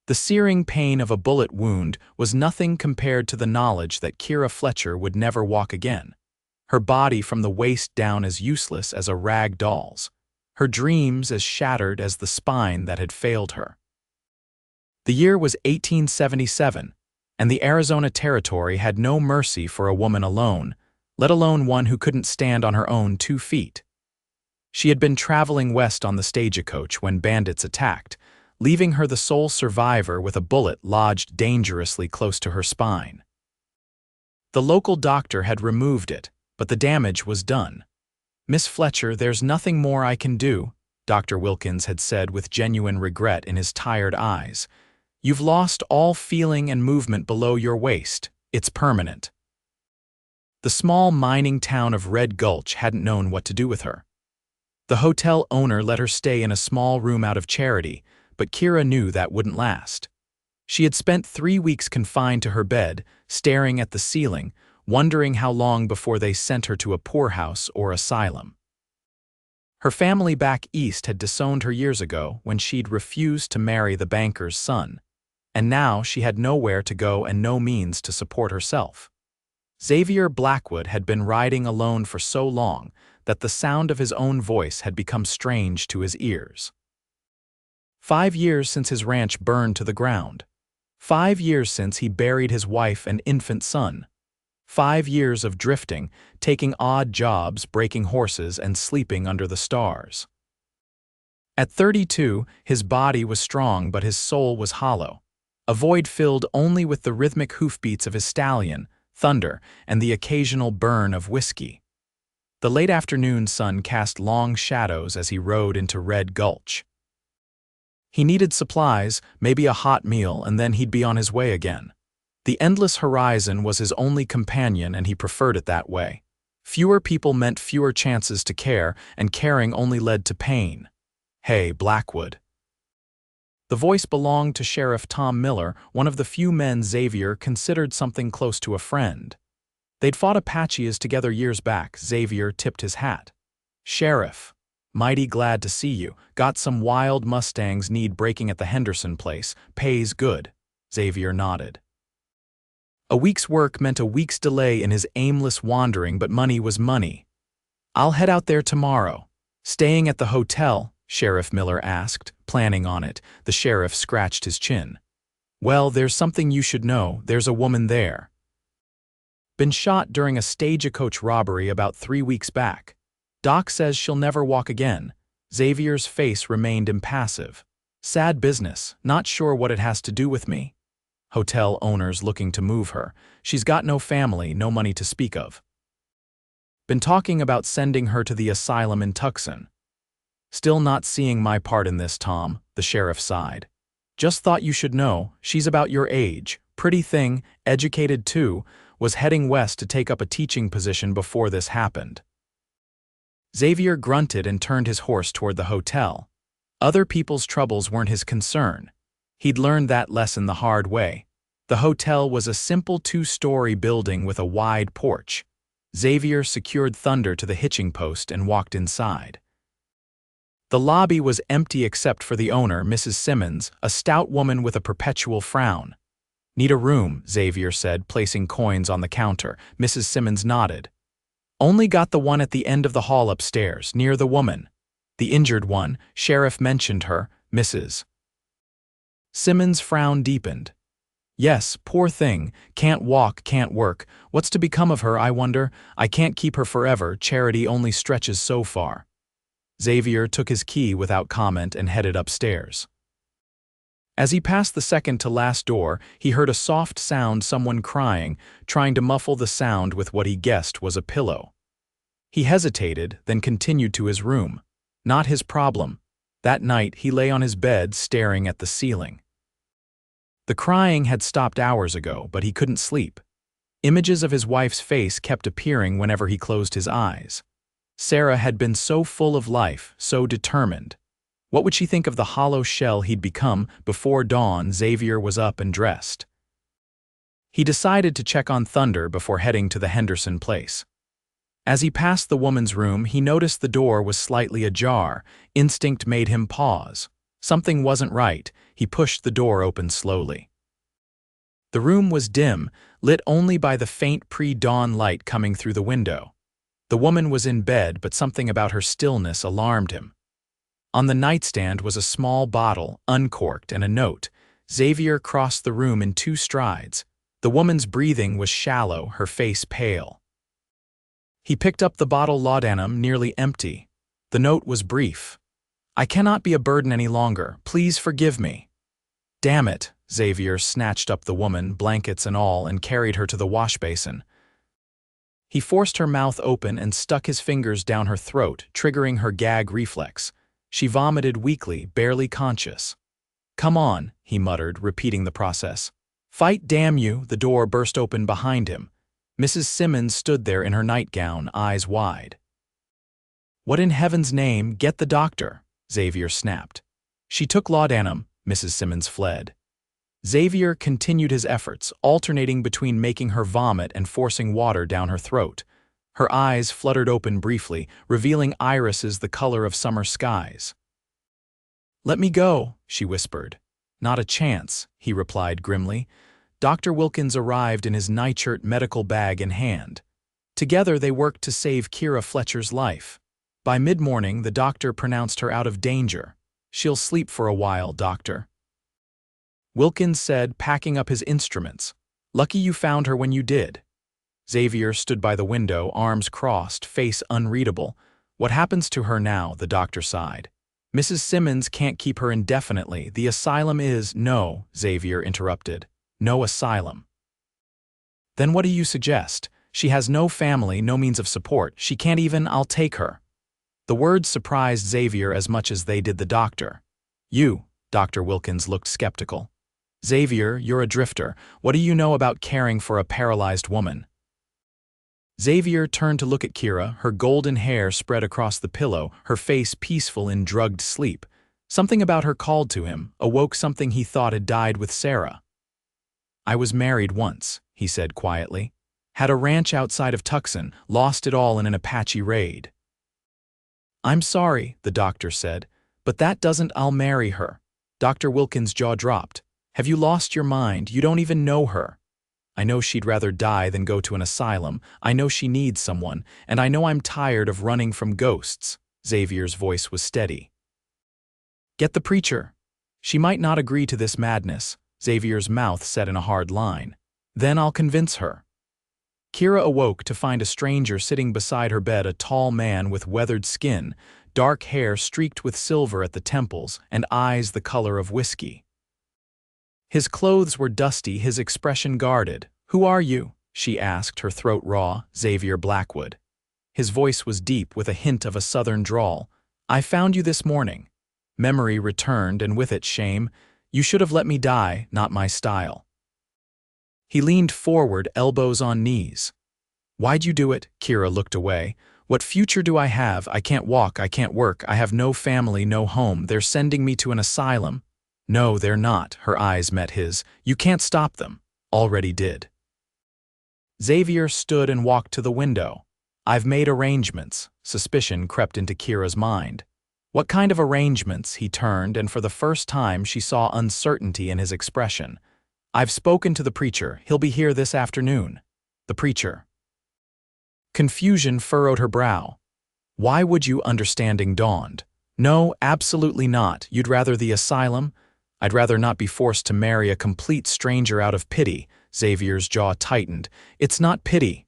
The searing pain of a bullet wound was nothing compared to the knowledge that Kira Fletcher would never walk again. Her body from the waist down as useless as a rag doll's. Her dreams as shattered as the spine that had failed her. The year was 1877, and the Arizona Territory had no mercy for a woman alone, let alone one who couldn't stand on her own 2 feet. She had been traveling west on the stagecoach when bandits attacked, leaving her the sole survivor with a bullet lodged dangerously close to her spine. The local doctor had removed it, but the damage was done. "Miss Fletcher, there's nothing more I can do," Dr. Wilkins had said with genuine regret in his tired eyes. "You've lost all feeling and movement below your waist. It's permanent." The small mining town of Red Gulch hadn't known what to do with her. The hotel owner let her stay in a small room out of charity, but Kira knew that wouldn't last. She had spent 3 weeks confined to her bed, staring at the ceiling, wondering how long before they sent her to a poorhouse or asylum. Her family back east had disowned her years ago when she'd refused to marry the banker's son, and now she had nowhere to go and no means to support herself. Xavier Blackwood had been riding alone for so long that the sound of his own voice had become strange to his ears. 5 years since his ranch burned to the ground. 5 years since he buried his wife and infant son. 5 years of drifting, taking odd jobs, breaking horses, and sleeping under the stars. At 32, his body was strong but his soul was hollow, a void filled only with the rhythmic hoofbeats of his stallion, Thunder, and the occasional burn of whiskey. The late afternoon sun cast long shadows as he rode into Red Gulch. He needed supplies, maybe a hot meal, and then he'd be on his way again. The endless horizon was his only companion, and he preferred it that way. Fewer people meant fewer chances to care, and caring only led to pain. "Hey, Blackwood." The voice belonged to Sheriff Tom Miller, one of the few men Xavier considered something close to a friend. They'd fought Apaches together years back. Xavier tipped his hat. "Sheriff, mighty glad to see you. Got some wild Mustangs need breaking at the Henderson place. Pays good." Xavier nodded. A week's work meant a week's delay in his aimless wandering, but money was money. "I'll head out there tomorrow." "Staying at the hotel?" Sheriff Miller asked, planning on it. The sheriff scratched his chin. "Well, there's something you should know. There's a woman there. Been shot during a stagecoach robbery about 3 weeks back. Doc says she'll never walk again." Xavier's face remained impassive. "Sad business. Not sure what it has to do with me. Hotel owner's looking to move her. She's got no family, no money to speak of. Been talking about sending her to the asylum in Tucson." "Still not seeing my part in this, Tom," the sheriff sighed. "Just thought you should know. She's about your age. Pretty thing, educated too, was heading west to take up a teaching position before this happened." Xavier grunted and turned his horse toward the hotel. Other people's troubles weren't his concern. He'd learned that lesson the hard way. The hotel was a simple 2-story building with a wide porch. Xavier secured Thunder to the hitching post and walked inside. The lobby was empty except for the owner, Mrs. Simmons, a stout woman with a perpetual frown. "Need a room," Xavier said, placing coins on the counter. Mrs. Simmons nodded. "Only got the one at the end of the hall upstairs, near the woman." "The injured one," Sheriff mentioned her, Mrs. Simmons' frown deepened. "Yes, poor thing. Can't walk, can't work. What's to become of her, I wonder? I can't keep her forever. Charity only stretches so far." Xavier took his key without comment and headed upstairs. As he passed the second-to-last door, he heard a soft sound, someone crying, trying to muffle the sound with what he guessed was a pillow. He hesitated, then continued to his room. Not his problem. That night, he lay on his bed, staring at the ceiling. The crying had stopped hours ago, but he couldn't sleep. Images of his wife's face kept appearing whenever he closed his eyes. Sarah had been so full of life, so determined. What would she think of the hollow shell he'd become? Before dawn, Xavier was up and dressed. He decided to check on Thunder before heading to the Henderson place. As he passed the woman's room, he noticed the door was slightly ajar. Instinct made him pause. Something wasn't right. He pushed the door open slowly. The room was dim, lit only by the faint pre-dawn light coming through the window. The woman was in bed, but something about her stillness alarmed him. On the nightstand was a small bottle, uncorked, and a note. Xavier crossed the room in 2 strides. The woman's breathing was shallow, her face pale. He picked up the bottle laudanum, nearly empty. The note was brief. "I cannot be a burden any longer. Please forgive me." "Damn it," Xavier snatched up the woman, blankets and all, and carried her to the wash basin. He forced her mouth open and stuck his fingers down her throat, triggering her gag reflex. She vomited weakly, barely conscious. "Come on," he muttered, repeating the process. "Fight, damn you!" The door burst open behind him. Mrs. Simmons stood there in her nightgown, eyes wide. "What in heaven's name? Get the doctor!" Xavier snapped. She took laudanum. Mrs. Simmons fled. Xavier continued his efforts, alternating between making her vomit and forcing water down her throat. Her eyes fluttered open briefly, revealing irises the color of summer skies. "Let me go," she whispered. "Not a chance," he replied grimly. Dr. Wilkins arrived in his nightshirt medical bag in hand. Together they worked to save Kira Fletcher's life. By mid-morning, the doctor pronounced her out of danger. "She'll sleep for a while, doctor," Wilkins said, packing up his instruments. "Lucky you found her when you did." Xavier stood by the window, arms crossed, face unreadable. "What happens to her now?" the doctor sighed. "Mrs. Simmons can't keep her indefinitely. The asylum is—" "No," Xavier interrupted. "No asylum." "Then what do you suggest? She has no family, no means of support. She can't even— I'll take her." The words surprised Xavier as much as they did the doctor. "You," Dr. Wilkins looked skeptical. "Xavier, you're a drifter. What do you know about caring for a paralyzed woman?" Xavier turned to look at Kira, her golden hair spread across the pillow, her face peaceful in drugged sleep. Something about her called to him, awoke something he thought had died with Sarah. "I was married once," he said quietly. "Had a ranch outside of Tucson, lost it all in an Apache raid." "I'm sorry," the doctor said, "but that doesn't— I'll marry her." Dr. Wilkins' jaw dropped. "Have you lost your mind? You don't even know her." "I know she'd rather die than go to an asylum. I know she needs someone, and I know I'm tired of running from ghosts." Xavier's voice was steady. "Get the preacher." "She might not agree to this madness." Xavier's mouth set in a hard line. "Then I'll convince her." Kira awoke to find a stranger sitting beside her bed, a tall man with weathered skin, dark hair streaked with silver at the temples, and eyes the color of whiskey. His clothes were dusty, his expression guarded. "Who are you?" she asked, her throat raw. "Xavier Blackwood." His voice was deep, with a hint of a southern drawl. "I found you this morning." Memory returned, and with it shame. "You should have let me die, not my style." He leaned forward, elbows on knees. "Why'd you do it?" Kira looked away. "What future do I have? I can't walk, I can't work, I have no family, no home. They're sending me to an asylum." "No, they're not." Her eyes met his. "You can't stop them." "Already did." Xavier stood and walked to the window. "I've made arrangements." Suspicion crept into Kira's mind. "What kind of arrangements?" He turned, and for the first time she saw uncertainty in his expression. "I've spoken to the preacher. He'll be here this afternoon." "The preacher?" Confusion furrowed her brow. "Why would you?" Understanding dawned. "No, absolutely not. You'd rather the asylum?" "I'd rather not be forced to marry a complete stranger out of pity." Xavier's jaw tightened. "It's not pity."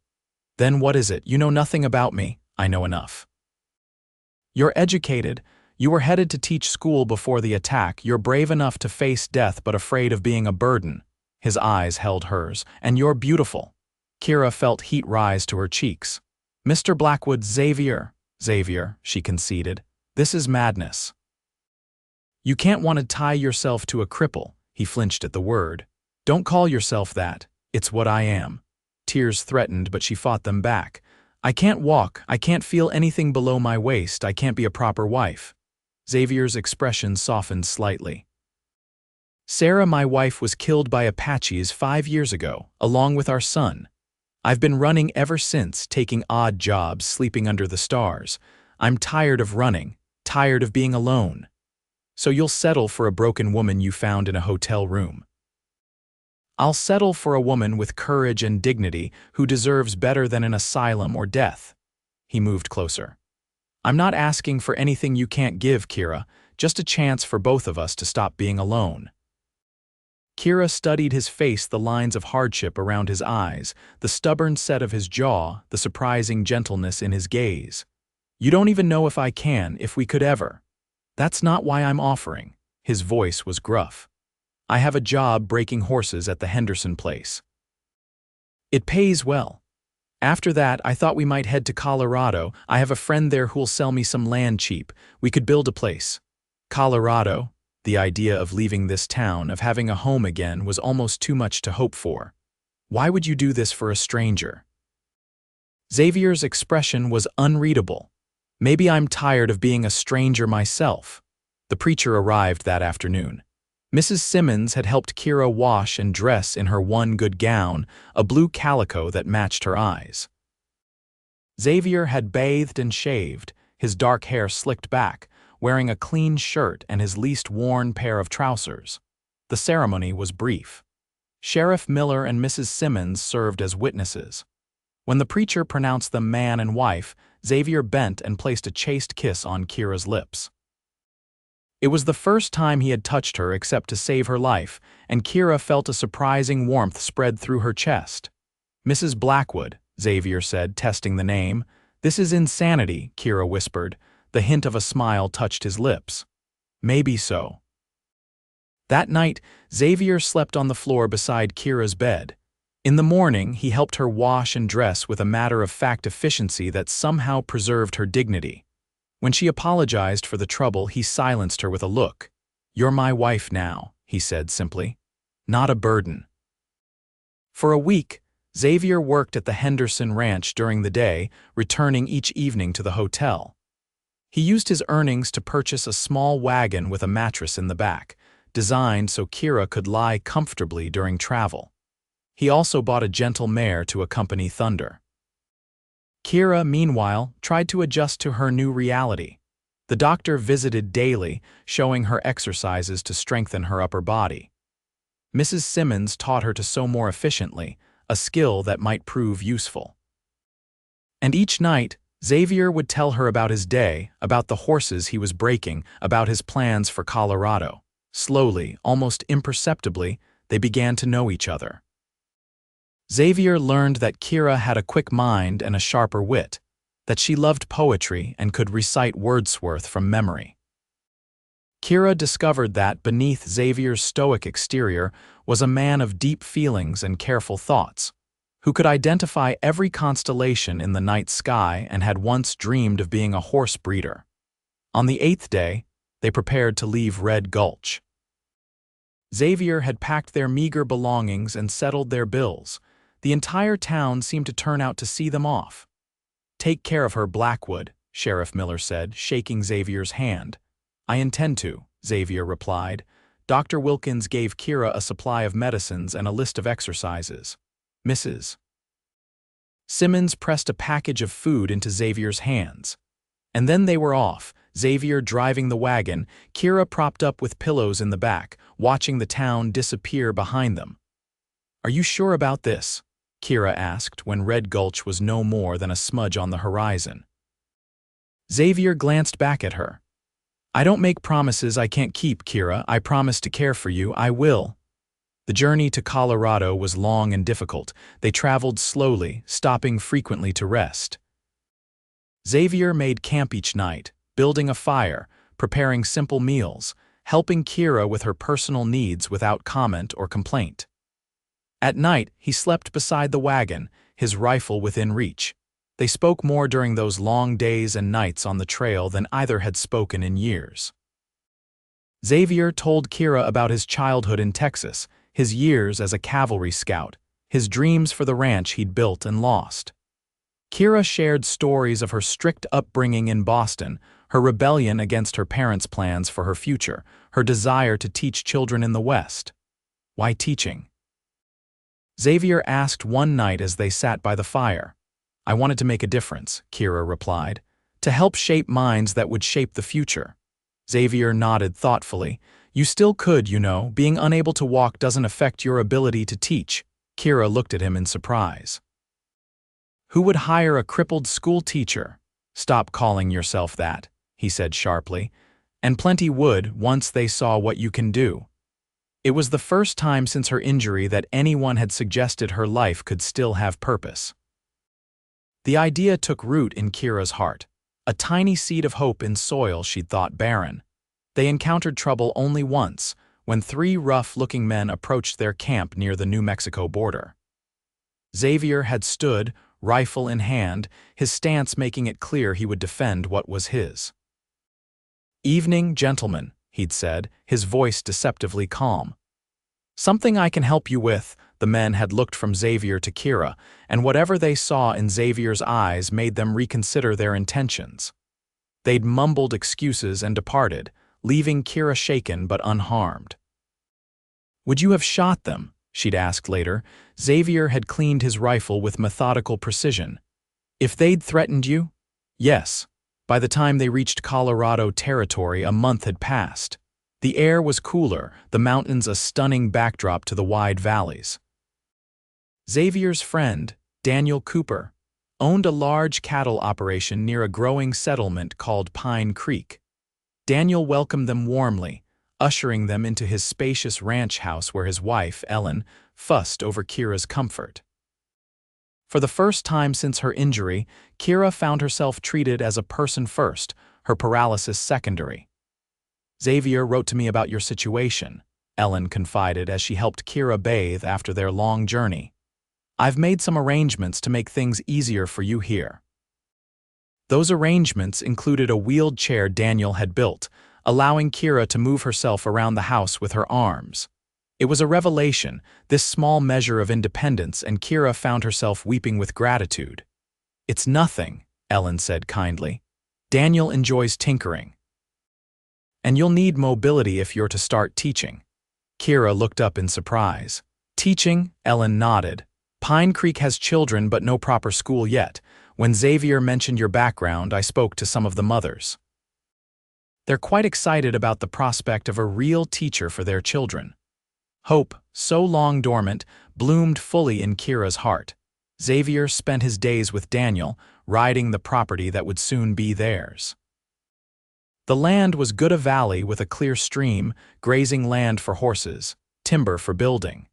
"Then what is it? You know nothing about me." "I know enough." "You're educated. You were headed to teach school before the attack. You're brave enough to face death but afraid of being a burden." His eyes held hers. "And you're beautiful." Kira felt heat rise to her cheeks. "Mr. Blackwood, Xavier." "Xavier," she conceded. "This is madness." "You can't want to tie yourself to a cripple." He flinched at the word. "Don't call yourself that. It's what I am." Tears threatened, but she fought them back. "I can't walk. I can't feel anything below my waist. I can't be a proper wife." Xavier's expression softened slightly. "Sarah, my wife, was killed by Apaches 5 years ago, along with our son. I've been running ever since, taking odd jobs, sleeping under the stars. I'm tired of running, tired of being alone." So you'll settle for a broken woman you found in a hotel room. I'll settle for a woman with courage and dignity who deserves better than an asylum or death. He moved closer. I'm not asking for anything you can't give, Kira, just a chance for both of us to stop being alone. Kira studied his face, the lines of hardship around his eyes, the stubborn set of his jaw, the surprising gentleness in his gaze. You don't even know if I can, if we could ever. That's not why I'm offering. His voice was gruff. I have a job breaking horses at the Henderson place. It pays well. After that, I thought we might head to Colorado. I have a friend there who'll sell me some land cheap. We could build a place. Colorado? The idea of leaving this town, of having a home again, was almost too much to hope for. Why would you do this for a stranger? Xavier's expression was unreadable. Maybe I'm tired of being a stranger myself. The preacher arrived that afternoon. Mrs. Simmons had helped Kira wash and dress in her one good gown, a blue calico that matched her eyes. Xavier had bathed and shaved, his dark hair slicked back, wearing a clean shirt and his least worn pair of trousers. The ceremony was brief. Sheriff Miller and Mrs. Simmons served as witnesses. When the preacher pronounced them man and wife, Xavier bent and placed a chaste kiss on Kira's lips. It was the first time he had touched her except to save her life, and Kira felt a surprising warmth spread through her chest. Mrs. Blackwood, Xavier said, testing the name. This is insanity, Kira whispered. The hint of a smile touched his lips. Maybe so. That night, Xavier slept on the floor beside Kira's bed. In the morning, he helped her wash and dress with a matter-of-fact efficiency that somehow preserved her dignity. When she apologized for the trouble, he silenced her with a look. You're my wife now, he said simply. Not a burden. For a week, Xavier worked at the Henderson ranch during the day, returning each evening to the hotel. He used his earnings to purchase a small wagon with a mattress in the back, designed so Kira could lie comfortably during travel. He also bought a gentle mare to accompany Thunder. Kira, meanwhile, tried to adjust to her new reality. The doctor visited daily, showing her exercises to strengthen her upper body. Mrs. Simmons taught her to sew more efficiently, a skill that might prove useful. And each night, Xavier would tell her about his day, about the horses he was breaking, about his plans for Colorado. Slowly, almost imperceptibly, they began to know each other. Xavier learned that Kira had a quick mind and a sharper wit, that she loved poetry and could recite Wordsworth from memory. Kira discovered that beneath Xavier's stoic exterior was a man of deep feelings and careful thoughts, who could identify every constellation in the night sky and had once dreamed of being a horse breeder. On the 8th day, they prepared to leave Red Gulch. Xavier had packed their meager belongings and settled their bills. The entire town seemed to turn out to see them off. Take care of her, Blackwood, Sheriff Miller said, shaking Xavier's hand. I intend to, Xavier replied. Dr. Wilkins gave Kira a supply of medicines and a list of exercises. Mrs. Simmons pressed a package of food into Xavier's hands. And then they were off, Xavier driving the wagon, Kira propped up with pillows in the back, watching the town disappear behind them. Are you sure about this? Kira asked when Red Gulch was no more than a smudge on the horizon. Xavier glanced back at her. I don't make promises I can't keep, Kira. I promise to care for you. I will. The journey to Colorado was long and difficult. They traveled slowly, stopping frequently to rest. Xavier made camp each night, building a fire, preparing simple meals, helping Kira with her personal needs without comment or complaint. At night, he slept beside the wagon, his rifle within reach. They spoke more during those long days and nights on the trail than either had spoken in years. Xavier told Kira about his childhood in Texas, his years as a cavalry scout, his dreams for the ranch he'd built and lost. Kira shared stories of her strict upbringing in Boston, her rebellion against her parents' plans for her future, her desire to teach children in the West. Why teaching? Xavier asked one night as they sat by the fire. I wanted to make a difference, Kira replied, to help shape minds that would shape the future. Xavier nodded thoughtfully. You still could, you know. Being unable to walk doesn't affect your ability to teach. Kira looked at him in surprise. Who would hire a crippled school teacher? Stop calling yourself that, he said sharply. And plenty would once they saw what you can do. It was the first time since her injury that anyone had suggested her life could still have purpose. The idea took root in Kira's heart, a tiny seed of hope in soil she'd thought barren. They encountered trouble only once, when three rough-looking men approached their camp near the New Mexico border. Xavier had stood, rifle in hand, his stance making it clear he would defend what was his. "Evening, gentlemen," he'd said, his voice deceptively calm. "Something I can help you with." The men had looked from Xavier to Kira, and whatever they saw in Xavier's eyes made them reconsider their intentions. They'd mumbled excuses and departed, leaving Kira shaken but unharmed. "Would you have shot them?" she'd asked later. Xavier had cleaned his rifle with methodical precision. "If they'd threatened you?" "Yes." By the time they reached Colorado territory, a month had passed. The air was cooler, the mountains a stunning backdrop to the wide valleys. Xavier's friend, Daniel Cooper, owned a large cattle operation near a growing settlement called Pine Creek. Daniel welcomed them warmly, ushering them into his spacious ranch house where his wife, Ellen, fussed over Kira's comfort. For the first time since her injury, Kira found herself treated as a person first, her paralysis secondary. "Xavier wrote to me about your situation," Ellen confided as she helped Kira bathe after their long journey. "I've made some arrangements to make things easier for you here." Those arrangements included a wheeled chair Daniel had built, allowing Kira to move herself around the house with her arms. It was a revelation, this small measure of independence, and Kira found herself weeping with gratitude. "It's nothing," Ellen said kindly. "Daniel enjoys tinkering. And you'll need mobility if you're to start teaching." Kira looked up in surprise. "Teaching?" Ellen nodded. "Pine Creek has children but no proper school yet. When Xavier mentioned your background, I spoke to some of the mothers. They're quite excited about the prospect of a real teacher for their children." Hope, so long dormant, bloomed fully in Kira's heart. Xavier spent his days with Daniel, riding the property that would soon be theirs. The land was good, a valley with a clear stream, grazing land for horses, timber for building.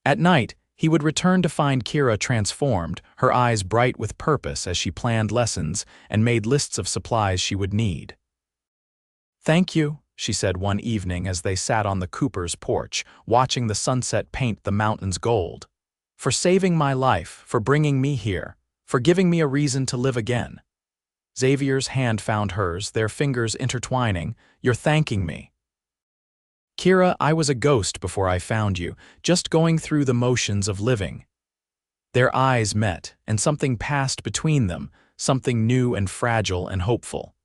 At night, he would return to find Kira transformed, her eyes bright with purpose as she planned lessons and made lists of supplies she would need. "Thank you," she said one evening as they sat on the Cooper's porch, watching the sunset paint the mountains gold. "For saving my life, for bringing me here, for giving me a reason to live again." Xavier's hand found hers, their fingers intertwining. "You're thanking me." "Kira, I was a ghost before I found you, just going through the motions of living." Their eyes met, and something passed between them, something new and fragile and hopeful.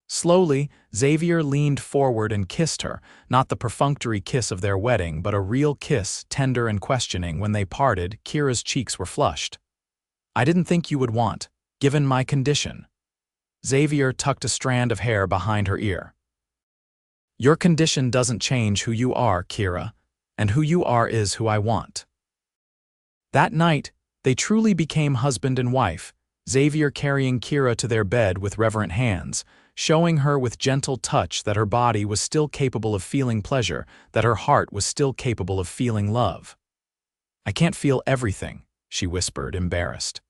Slowly, Xavier leaned forward and kissed her, not the perfunctory kiss of their wedding, but a real kiss, tender and questioning. When they parted, Kira's cheeks were flushed. "I didn't think you would want, given my condition." Xavier tucked a strand of hair behind her ear. "Your condition doesn't change who you are, Kira, and who you are is who I want." That night, they truly became husband and wife, Xavier carrying Kira to their bed with reverent hands, showing her with gentle touch that her body was still capable of feeling pleasure, that her heart was still capable of feeling love. "I can't feel everything," she whispered, embarrassed.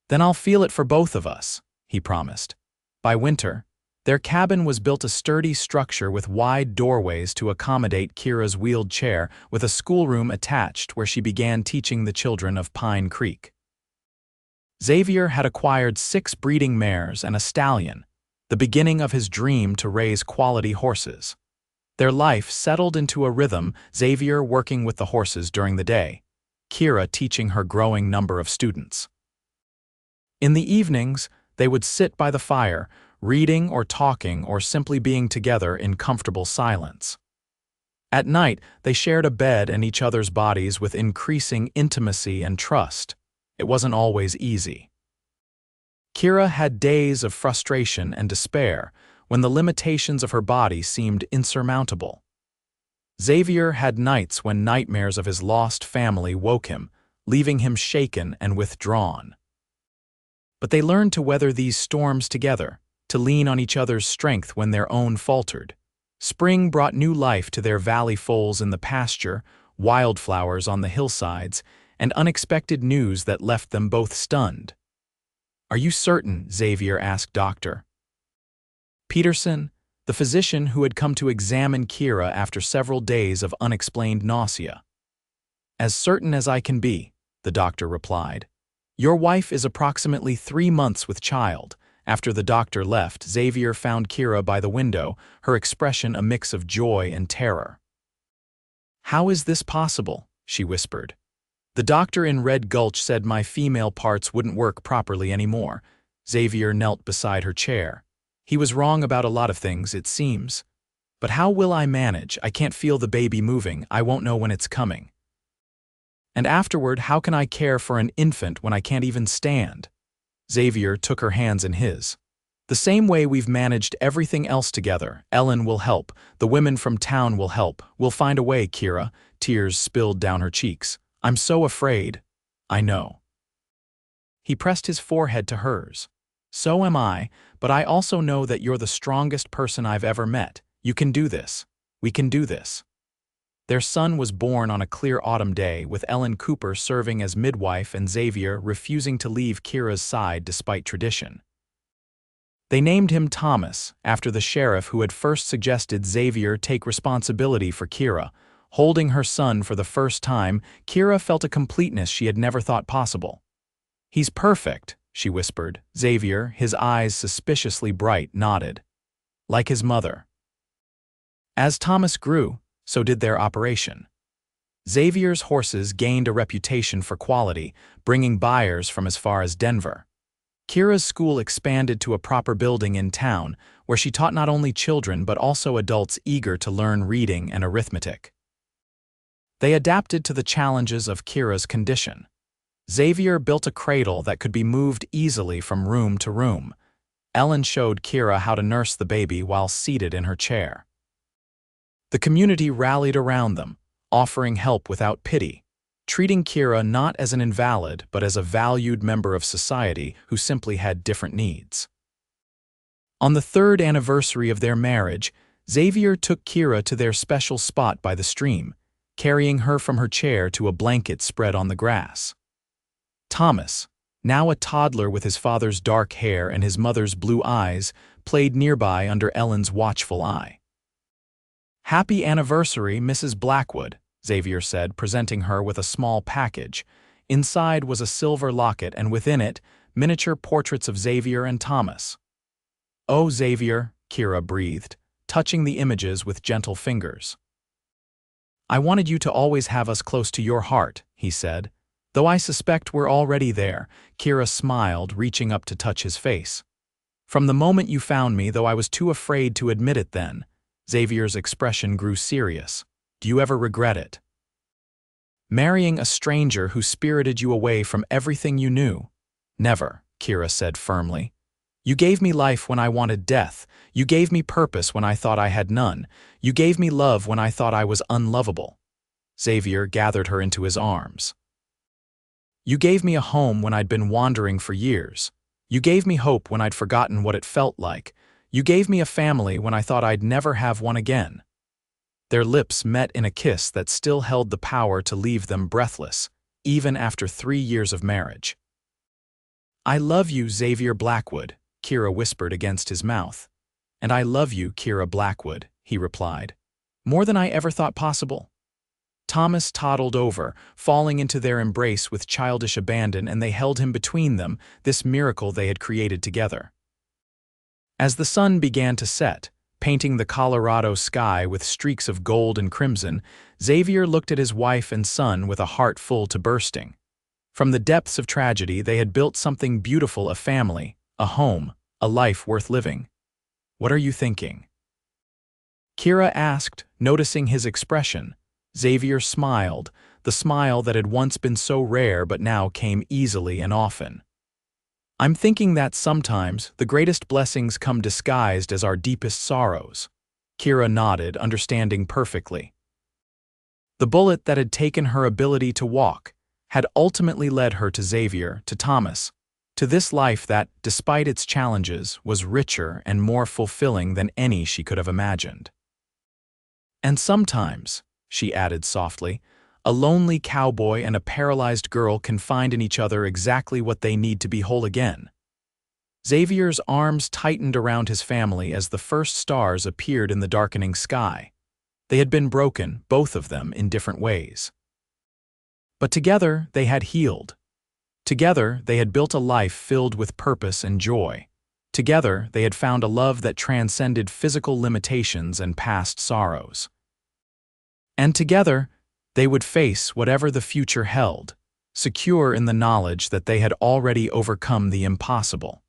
"Then I'll feel it for both of us," he promised. By winter, their cabin was built a sturdy structure with wide doorways to accommodate Kira's wheeled chair, with a schoolroom attached where she began teaching the children of Pine Creek. Xavier had acquired 6 breeding mares and a stallion, the beginning of his dream to raise quality horses. Their life settled into a rhythm, Xavier working with the horses during the day, Kira teaching her growing number of students. In the evenings, they would sit by the fire, reading or talking or simply being together in comfortable silence. At night, they shared a bed and each other's bodies with increasing intimacy and trust. It wasn't always easy. Kira had days of frustration and despair, when the limitations of her body seemed insurmountable. Xavier had nights when nightmares of his lost family woke him, leaving him shaken and withdrawn. But they learned to weather these storms together, to lean on each other's strength when their own faltered. Spring brought new life to their valley foals in the pasture, wildflowers on the hillsides, and unexpected news that left them both stunned. "Are you certain?" Xavier asked Dr. Peterson, the physician who had come to examine Kira after several days of unexplained nausea. "As certain as I can be," the doctor replied. "Your wife is approximately 3 months with child." After the doctor left, Xavier found Kira by the window, her expression a mix of joy and terror. "How is this possible?" she whispered. "The doctor in Red Gulch said my female parts wouldn't work properly anymore." Xavier knelt beside her chair. "He was wrong about a lot of things, it seems. But how will I manage? I can't feel the baby moving. I won't know when it's coming. And afterward, how can I care for an infant when I can't even stand?" Xavier took her hands in his. "The same way we've managed everything else together. Ellen will help. The women from town will help. We'll find a way, Kira." Tears spilled down her cheeks. "I'm so afraid." "I know." He pressed his forehead to hers. "So am I, but I also know that you're the strongest person I've ever met. You can do this. We can do this." Their son was born on a clear autumn day, with Ellen Cooper serving as midwife and Xavier refusing to leave Kira's side despite tradition. They named him Thomas, after the sheriff who had first suggested Xavier take responsibility for Kira. Holding her son for the first time, Kira felt a completeness she had never thought possible. "He's perfect," she whispered. Xavier, his eyes suspiciously bright, nodded. "Like his mother." As Thomas grew, so did their operation. Xavier's horses gained a reputation for quality, bringing buyers from as far as Denver. Kira's school expanded to a proper building in town, where she taught not only children but also adults eager to learn reading and arithmetic. They adapted to the challenges of Kira's condition. Xavier built a cradle that could be moved easily from room to room. Ellen showed Kira how to nurse the baby while seated in her chair. The community rallied around them, offering help without pity, treating Kira not as an invalid but as a valued member of society who simply had different needs. On the 3rd anniversary of their marriage, Xavier took Kira to their special spot by the stream, carrying her from her chair to a blanket spread on the grass. Thomas, now a toddler with his father's dark hair and his mother's blue eyes, played nearby under Ellen's watchful eye. "Happy anniversary, Mrs. Blackwood," Xavier said, presenting her with a small package. Inside was a silver locket, and within it, miniature portraits of Xavier and Thomas. "Oh, Xavier," Kira breathed, touching the images with gentle fingers. "I wanted you to always have us close to your heart," he said. "Though I suspect we're already there." Kira smiled, reaching up to touch his face. "From the moment you found me, though I was too afraid to admit it then." Xavier's expression grew serious. "Do you ever regret it? Marrying a stranger who spirited you away from everything you knew?" "Never," Kira said firmly. "You gave me life when I wanted death. You gave me purpose when I thought I had none. You gave me love when I thought I was unlovable." Xavier gathered her into his arms. "You gave me a home when I'd been wandering for years. You gave me hope when I'd forgotten what it felt like. You gave me a family when I thought I'd never have one again." Their lips met in a kiss that still held the power to leave them breathless, even after 3 years of marriage. "I love you, Xavier Blackwood," Kira whispered against his mouth. "And I love you, Kira Blackwood," he replied. "More than I ever thought possible." Thomas toddled over, falling into their embrace with childish abandon, and they held him between them, this miracle they had created together. As the sun began to set, painting the Colorado sky with streaks of gold and crimson, Xavier looked at his wife and son with a heart full to bursting. From the depths of tragedy, they had built something beautiful: a family, a home, a life worth living. "What are you thinking?" Kira asked, noticing his expression. Xavier smiled, the smile that had once been so rare but now came easily and often. I'm thinking that sometimes the greatest blessings come disguised as our deepest sorrows. Kira nodded, understanding perfectly. The bullet that had taken her ability to walk had ultimately led her to Xavier, to Thomas, to this life that, despite its challenges, was richer and more fulfilling than any she could have imagined. And sometimes, she added softly, a lonely cowboy and a paralyzed girl can find in each other exactly what they need to be whole again. Xavier's arms tightened around his family as the first stars appeared in the darkening sky. They had been broken, both of them, in different ways. But together they had healed. Together they had built a life filled with purpose and joy. Together they had found a love that transcended physical limitations and past sorrows. And together they would face whatever the future held, secure in the knowledge that they had already overcome the impossible.